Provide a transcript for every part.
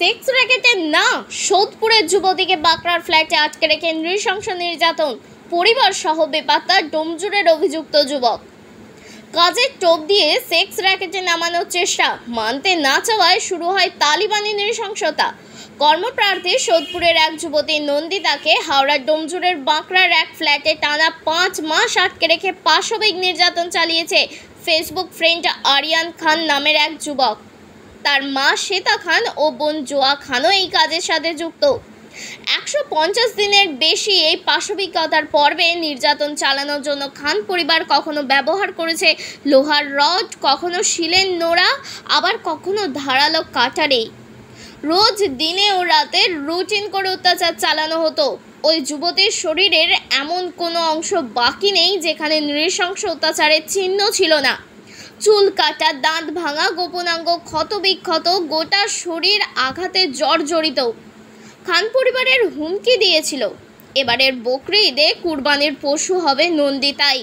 Sex র্যাকেটের না সোদপুরের যুবতীকে বাঁকড়ার ফ্ল্যাটে আটকে রেখে নৃশংস নির্যাতন, পরিবার সহ বেপাত্তা ডোমজুড়ের অভিযুক্ত যুবক। কাজের টোপ দিয়ে সেক্স র্যাকেটে নামানোর চেষ্টা, মানতে না চাওয়ায় শুরু হয় তালিবানি নৃশংসতা। কর্মপ্রার্থী সোদপুরের এক যুবতী নন্দিতাকে হাওড়ার ডোমজুড়ের বাঁকড়ার এক ফ্ল্যাটে টানা 5 মাস আটকে রেখে পাশবিক নির্যাতন চালিয়েছে ফেসবুক ফ্রেন্ড আরিয়ান খান নামের এক যুবক। তার মা শ্বেতা খান ও বোন জোয়া খানও এই কাজের সাথে যুক্ত। 150 দিনের বেশি এই পাশবিকতার পর্বে নির্যাতন চালানোর জন্য খান পরিবার কখনো ব্যবহার করেছে লোহার রড, কখনো শিলের নোড়া, আবার কখনো ধারালো কাটারে। রোজ দিনে ও রাতে রুটিন করে অত্যাচার চালানো হতো। ওই যুবতীর শরীরের এমন কোনো অংশ বাকি নেই যেখানে নৃশংস অত্যাচারের চিহ্ন ছিল না। চুল কাটা, দাঁত ভাঙা, গোপনাঙ্গ ক্ষতবিক্ষত, গোটা শরীর আঘাতে জর্জরিত। খান পরিবারের হুমকি দিয়েছিল এবারের বকরি ঈদে কুরবানির পশু হবে নন্দিতাই।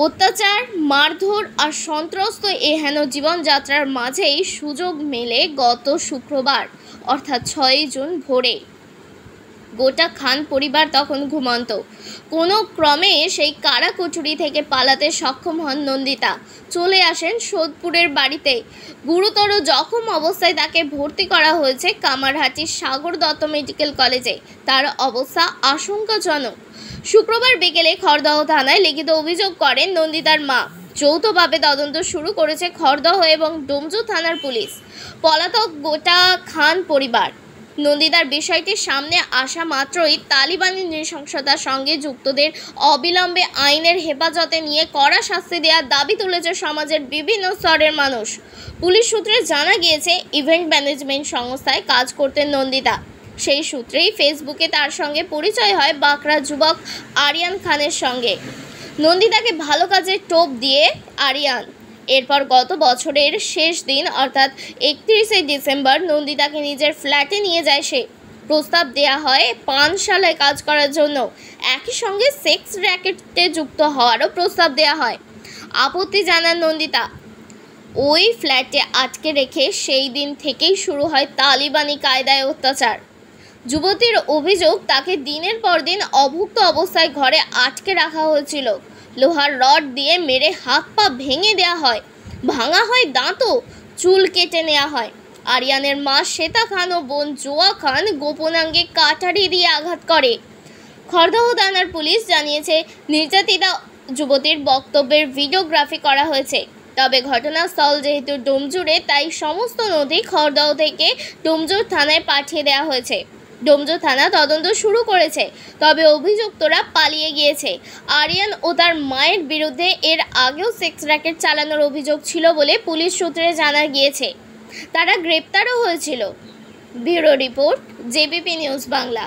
অত্যাচার, মারধর আর সন্ত্রস্ত এহেন জীবনযাত্রার মাঝেই সুযোগ মেলে গত শুক্রবার অর্থাৎ 6 জুন ভোরে। গোটা খান পরিবার তখন ঘুমন্ত। কোনো ক্রমে সেই কারাকুঠুরি থেকে পালাতে সক্ষম হন নন্দিতা। চলে আসেন সোদপুরের বাড়িতে। গুরুতর জখম অবস্থায় তাকে ভর্তি করা হয়েছে কামারহাটির সাগর দত্ত মেডিকেল কলেজে। তার অবস্থা আশঙ্কাজনক। শুক্রবার বিকেলে খড়দহ থানায় লিখিত অভিযোগ করেন নন্দিতার মা। যৌথভাবে তদন্ত শুরু করেছে খড়দহ এবং ডোমজুড় থানার পুলিশ। পলাতক গোটা খান পরিবার। নন্দিতার বিষয়টি সামনে আসা মাত্রই তালিবানি নৃশংসতার সঙ্গে যুক্তদের অবিলম্বে আইনের হেফাজতে নিয়ে কড়া শাস্তি দেওয়ার দাবি তুলেছে সমাজের বিভিন্ন স্তরের মানুষ। পুলিশ সূত্রে জানা গিয়েছে, ইভেন্ট ম্যানেজমেন্ট সংস্থায় কাজ করতেন নন্দিতা। সেই সূত্রেই ফেসবুকে তার সঙ্গে পরিচয় হয় বাঁকড়া যুবক আরিয়ান খানের সঙ্গে। নন্দিতাকে ভালো কাজে টোপ দিয়ে আরিয়ান। এরপর গত বছরের শেষ দিন অর্থাৎ 31শে ডিসেম্বর নন্দিতাকে নিজের ফ্ল্যাটে নিয়ে যায় সে। প্রস্তাব দেয়া হয় পানশালায় কাজ করার জন্য। একই সঙ্গে সেক্স র্যাকেটে যুক্ত হওয়ারও প্রস্তাব দেয়া হয়। আপত্তি জানান নন্দিতা। ওই ফ্ল্যাটে আটকে রেখে সেই দিন থেকেই শুরু হয় তালিবানি কায়দায় অত্যাচার। যুবতীর অভিযোগ, তাকে দিনের পর দিন অভুক্ত অবস্থায় ঘরে আটকে রাখা হয়েছিল। লোহার রড দিয়ে মেরে হাত পা ভেঙে দেওয়া হয়, ভাঙা হয় দাঁতও, চুল কেটে নেওয়া হয়। আরিয়ানের মা শ্বেতা খান ও বোন জোয়া খান গোপনাঙ্গে কাটারি দিয়ে আঘাত করে। খড়দহ থানার পুলিশ জানিয়েছে, নির্যাতিতা যুবতীর বক্তব্যের ভিডিওগ্রাফি করা হয়েছে। তবে ঘটনাস্থল যেহেতু ডোমজুড়ে, তাই সমস্ত নথি খড়দহ থেকে ডোমজুড় থানায় পাঠিয়ে দেওয়া হয়েছে। ডোমজুড় থানা তদন্ত শুরু করেছে, তবে অভিযুক্তরা পালিয়ে গিয়েছে। আরিয়ান ও তার মায়ের বিরুদ্ধে এর আগেও সেক্স র্যাকেট চালানোর অভিযোগ ছিল বলে পুলিশ সূত্রে জানা গিয়েছে। তারা গ্রেপ্তারও হয়েছিল। Bureau report, JBP news Bangla.